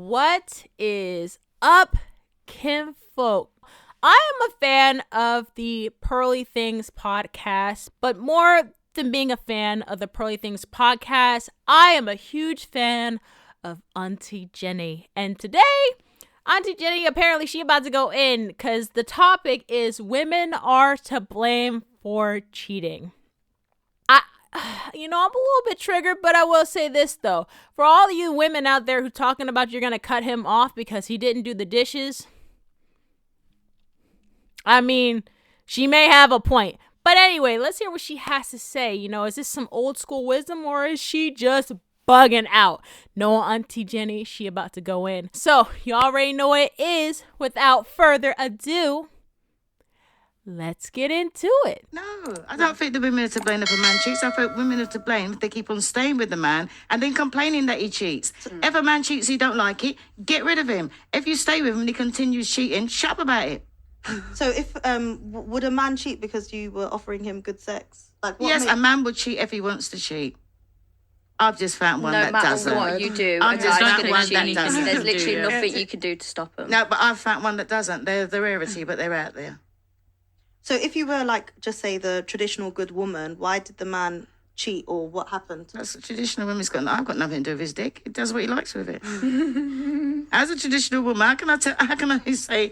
What is up, kinfolk? I am a fan of the Pearly Things podcast, but more than being a fan of the Pearly Things podcast, I am a huge fan of Aunty Jenny. And today, Aunty Jenny, apparently she about to go in because the topic is women are to blame for cheating. I'm a little bit triggered, but I will say this, though. For all of you women out there who talking about you're going to cut him off because he didn't do the dishes, I mean, she may have a point. But anyway, let's hear what she has to say. Is this some old school wisdom or is she just bugging out? No, Aunty Jenny, she about to go in. So, you already know what it is. Without further ado, let's get into it. No, I don't think the women are to blame if a man cheats. I think women are to blame if they keep on staying with the man and then complaining that he cheats. If a man cheats, you don't like it, get rid of him. If you stay with him and he continues cheating, shut up about it. So if would a man cheat because you were offering him good sex? Yes, a man would cheat if he wants to cheat. I've just found one that doesn't. No matter what you do, I've just found one that doesn't. There's literally nothing you can do to stop him. No, but I've found one that doesn't. They're the rarity, but they're out there. So if you were just say the traditional good woman, why did the man cheat or what happened? That's a traditional woman's I've got nothing to do with his dick. He does what he likes with it. As a traditional woman, how can I say?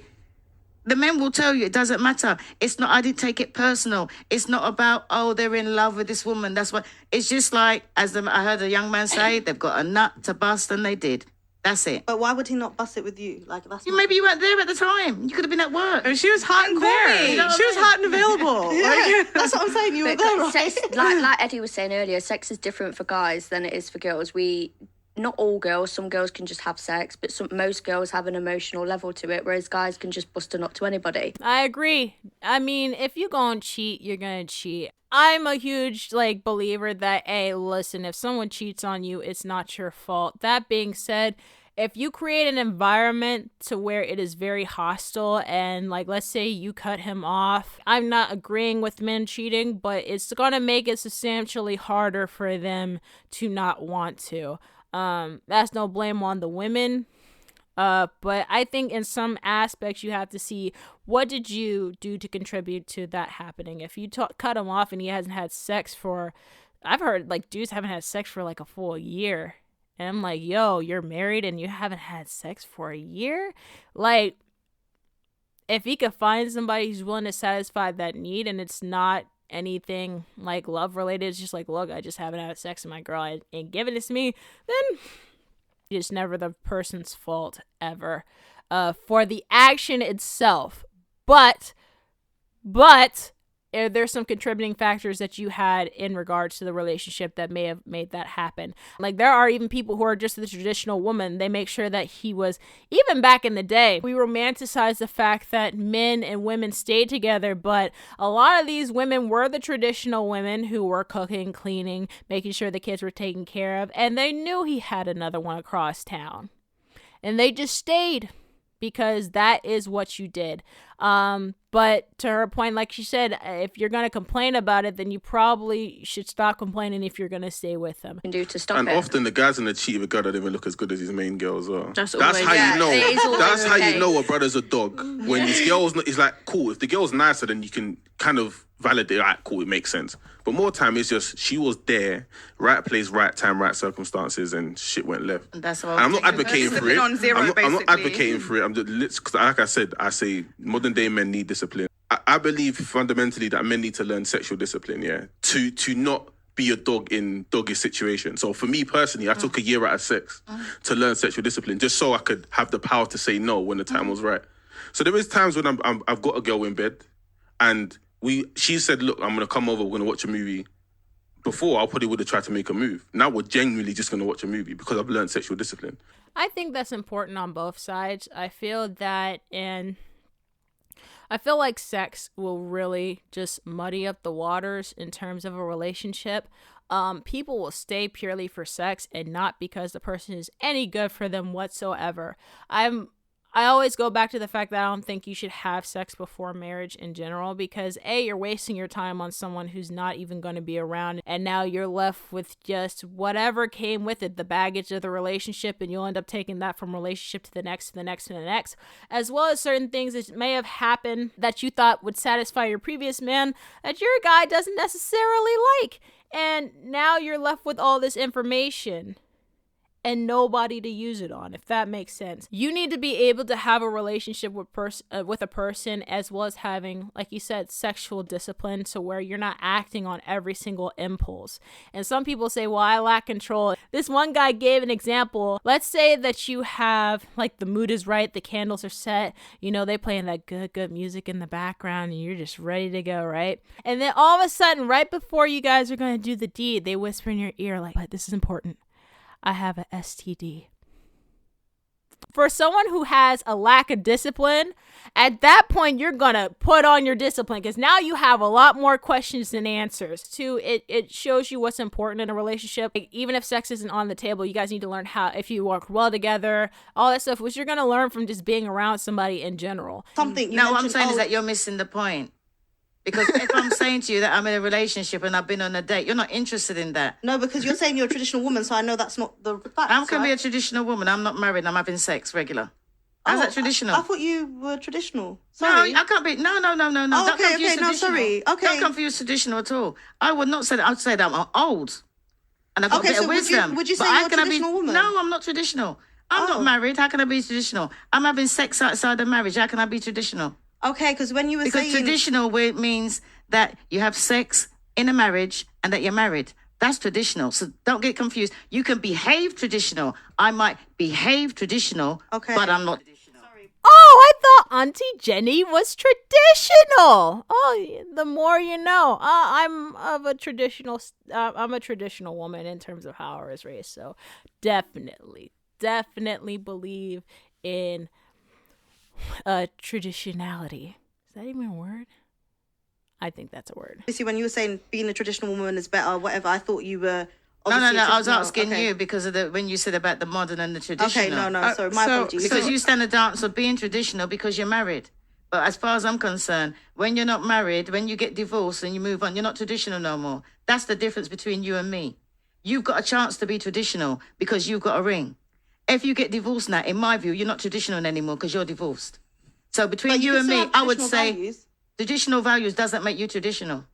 The men will tell you it doesn't matter. It's not, I didn't take it personal. It's not about, they're in love with this woman. That's what, it's just like, I heard a young man say, they've got a nut to bust and they did. That's it. But why would he not bust it with you? Maybe you weren't there at the time. You could have been at work. She was hot and there. You know she was hot and available. Yeah, that's what I'm saying. You were there, right? Sex, like Eddie was saying earlier, sex is different for guys than it is for girls. Not all girls, some girls can just have sex, but most girls have an emotional level to it, whereas guys can just bust a nut to anybody. I agree. I mean, if you gonna cheat, you're gonna cheat. I'm a huge believer that, hey, listen, if someone cheats on you, it's not your fault. That being said, if you create an environment to where it is very hostile and let's say you cut him off, I'm not agreeing with men cheating, but it's gonna make it substantially harder for them to not want to. That's no blame on the women. But I think in some aspects you have to see what did you do to contribute to that happening. If you cut him off and he hasn't had sex I've heard dudes haven't had sex for a full year. And I'm like, yo, you're married and you haven't had sex for a year? If he could find somebody who's willing to satisfy that need and it's not anything love related, it's just look, I just haven't had sex with my girl, I ain't giving this to me, then it's never the person's fault ever for the action itself. But there's some contributing factors that you had in regards to the relationship that may have made that happen. There are even people who are just the traditional woman. They make sure that he was, even back in the day, we romanticize the fact that men and women stayed together, but a lot of these women were the traditional women who were cooking, cleaning, making sure the kids were taken care of, and they knew he had another one across town. And they just stayed because that is what you did. But to her point, like she said, if you're going to complain about it, then you probably should stop complaining if you're going to stay with them. Can do to stop and it. often the guys in the cheat with a girl that don't even look as good as his main girl as well. That's how you know. That's how okay. you know a brother's a dog. When this girl's not, it's cool. If the girl's nicer, then you can kind of validate. Cool, it makes sense. But more time, it's just she was there, right place, right time, right circumstances, and shit went left. And that's what I'm not advocating for it. On zero, I'm not advocating for it. I'm just, cause like I said, I say modern day men need discipline. I believe fundamentally that men need to learn sexual discipline, yeah, to not be a dog in doggy situations. So for me personally, I took a year out of sex to learn sexual discipline, just so I could have the power to say no when the time was right. So there is times when I've got a girl in bed, and she said, "Look, I'm gonna come over. We're gonna watch a movie." Before, I probably would have tried to make a move. Now we're genuinely just gonna watch a movie because I've learned sexual discipline. I think that's important on both sides. I feel like sex will really just muddy up the waters in terms of a relationship. People will stay purely for sex and not because the person is any good for them whatsoever. I always go back to the fact that I don't think you should have sex before marriage in general, because you're wasting your time on someone who's not even going to be around, and now you're left with just whatever came with it, the baggage of the relationship, and you'll end up taking that from relationship to the next, to the next, to the next, as well as certain things that may have happened that you thought would satisfy your previous man that your guy doesn't necessarily like. And now you're left with all this information and nobody to use it on, if that makes sense. You need to be able to have a relationship with a person, as well as having, like you said, sexual discipline, so where you're not acting on every single impulse. And some people say, well, I lack control. This one guy gave an example. Let's say that you have, like, the mood is right, the candles are set, you know, they playing that good music in the background, and you're just ready to go, right? And then all of a sudden, right before you guys are going to do the deed, they whisper in your ear, like, but this is important, I have a STD. For someone who has a lack of discipline, at that point, you're going to put on your discipline, because now you have a lot more questions than answers. Two, it shows you what's important in a relationship. Like, even if sex isn't on the table, you guys need to learn how, if you work well together, all that stuff, which you're going to learn from just being around somebody in general. Something you No, what I'm mentioned, saying is that you're missing the point. Because if I'm saying to you that I'm in a relationship and I've been on a date, you're not interested in that. No, because you're saying you're a traditional woman, so I know that's not the fact. How can I be a traditional woman? I'm not married. I'm having sex regular. How's that traditional? I thought you were traditional. Sorry. No, I can't be. No. Oh, Don't okay, confuse no, traditional. sorry. Okay. Don't confuse traditional at all. I would not say that. I would say that I'm old. And I've got a bit of wisdom. Would you say But you're how a can I be? traditional woman? No, I'm not traditional. I'm not married. How can I be traditional? I'm having sex outside of marriage. How can I be traditional? Okay, because when you were saying... Because traditional means that you have sex in a marriage and that you're married. That's traditional. So don't get confused. You can behave traditional. I might behave traditional, but I'm not traditional. Oh, I thought Aunty Jenny was traditional. Oh, the more you know. I'm a traditional woman in terms of how I was raised. So definitely believe in traditionality. Is that even a word? I think that's a word. See, when you were saying being a traditional woman is better, whatever, I thought you were... No. I was asking you because of when you said about the modern and the traditional. Okay, no. Sorry, my apologies. Because you stand a dance of being traditional because you're married. But as far as I'm concerned, when you're not married, when you get divorced and you move on, you're not traditional no more. That's the difference between you and me. You've got a chance to be traditional because you've got a ring. If you get divorced now, in my view, you're not traditional anymore because you're divorced. So between you and me, I would say traditional values doesn't make you traditional.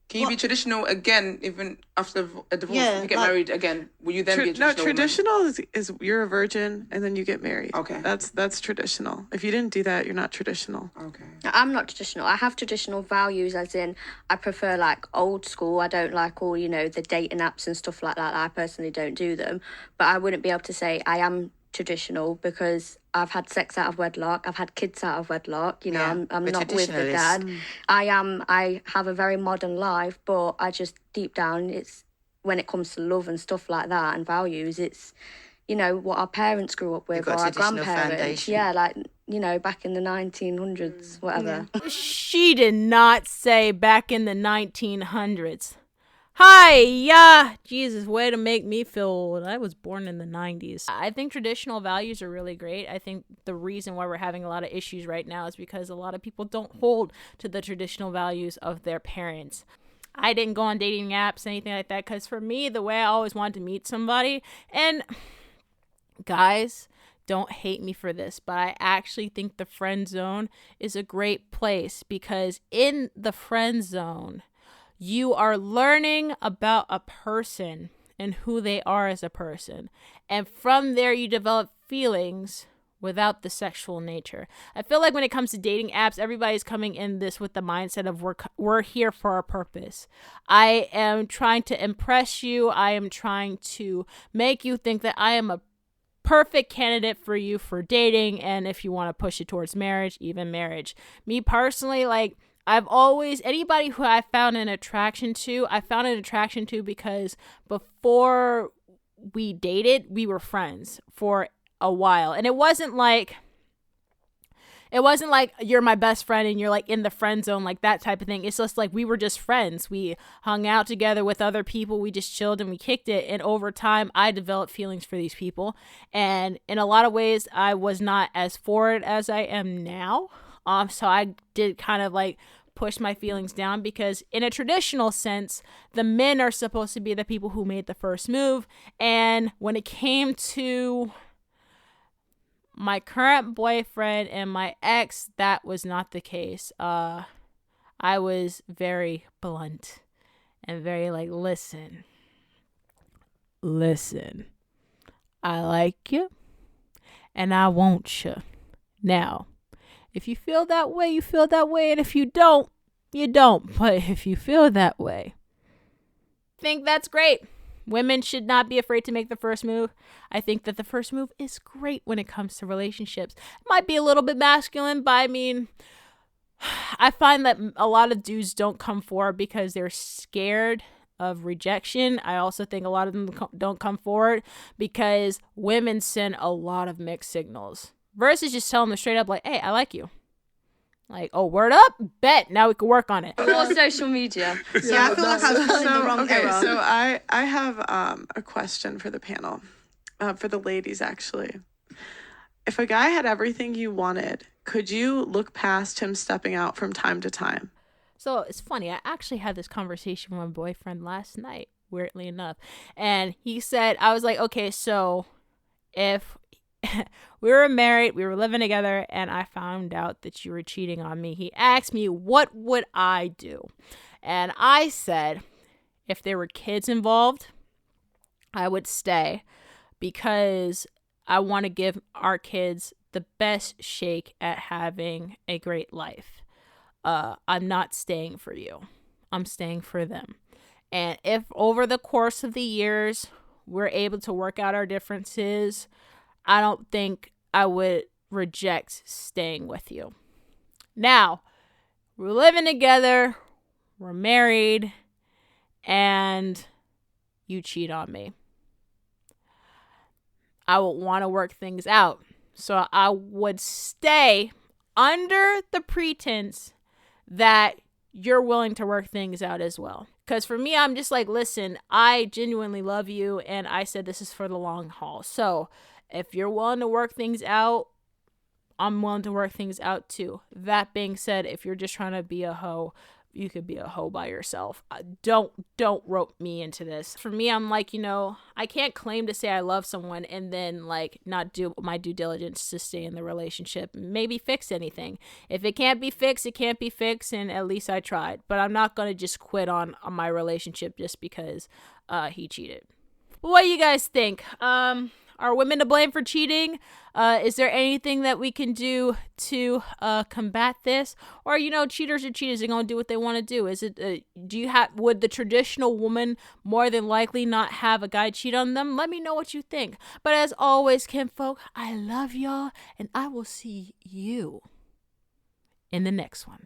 Can you be traditional again, even after a divorce? If you get married again, will you then be a traditional? No, traditional is you're a virgin and then you get married. Okay. That's traditional. If you didn't do that, you're not traditional. Okay. I'm not traditional. I have traditional values, as in I prefer like old school. I don't like all, the dating apps and stuff like that. I personally don't do them. But I wouldn't be able to say I am traditional because I've had sex out of wedlock. I've had kids out of wedlock. I'm not with the dad. I have a very modern life, but I just deep down, it's when it comes to love and stuff like that and values, it's, what our parents grew up with or our grandparents. Foundation. Yeah, back in the 1900s, whatever. She did not say back in the 1900s. Hi, Jesus, way to make me feel old. I was born in the 90s. I think traditional values are really great. I think the reason why we're having a lot of issues right now is because a lot of people don't hold to the traditional values of their parents. I didn't go on dating apps, anything like that, because for me, the way I always wanted to meet somebody, and guys, don't hate me for this, but I actually think the friend zone is a great place, because in the friend zone, you are learning about a person and who they are as a person. And from there, you develop feelings without the sexual nature. I feel like when it comes to dating apps, everybody's coming in this with the mindset of we're here for a purpose. I am trying to impress you. I am trying to make you think that I am a perfect candidate for you for dating. And if you want to push it towards marriage, even marriage. Me personally, anybody who I found an attraction to because before we dated, we were friends for a while. And it wasn't like It wasn't like you're my best friend and you're like in the friend zone, like that type of thing. It's just like we were just friends. We hung out together with other people. We just chilled and we kicked it. And over time, I developed feelings for these people. And in a lot of ways, I was not as forward as I am now. So I did kind of like push my feelings down, because in a traditional sense, the men are supposed to be the people who made the first move. And when it came to my current boyfriend and my ex, that was not the case. I was very blunt and very like, listen, I like you and I want you. Now, if you feel that way, you feel that way. And if you don't, you don't. But if you feel that way, I think that's great. Women should not be afraid to make the first move. I think that the first move is great when it comes to relationships. It might be a little bit masculine, but I mean, I find that a lot of dudes don't come forward because they're scared of rejection. I also think a lot of them don't come forward because women send a lot of mixed signals versus just telling them straight up like, hey, I like you. Like, oh, word up? Bet. Now we can work on it. More social media. Yeah, I feel like I was put in the wrong era. So I have a question for the panel, for the ladies actually. If a guy had everything you wanted, could you look past him stepping out from time to time? So it's funny. I actually had this conversation with my boyfriend last night, weirdly enough. And he said, I was like, okay, so if we were married, we were living together, and I found out that you were cheating on me, he asked me, what would I do? And I said, if there were kids involved, I would stay, because I want to give our kids the best shake at having a great life. I'm not staying for you. I'm staying for them. And if over the course of the years we're able to work out our differences, I don't think I would reject staying with you. Now, we're living together, we're married, and you cheat on me. I would want to work things out. So I would stay under the pretense that you're willing to work things out as well. Because for me, I'm just like, listen, I genuinely love you, and I said this is for the long haul. So if you're willing to work things out, I'm willing to work things out too. That being said, if you're just trying to be a hoe, you could be a hoe by yourself. Don't rope me into this. For me, I'm like, I can't claim to say I love someone and then like not do my due diligence to stay in the relationship. Maybe fix anything. If it can't be fixed, it can't be fixed, and at least I tried. But I'm not going to just quit on my relationship just because he cheated. What do you guys think? Are women to blame for cheating? Is there anything that we can do to combat this? Or, cheaters are cheaters. They're going to do what they want to do. Is it, would the traditional woman more than likely not have a guy cheat on them? Let me know what you think. But as always, kinfolk, I love y'all, and I will see you in the next one.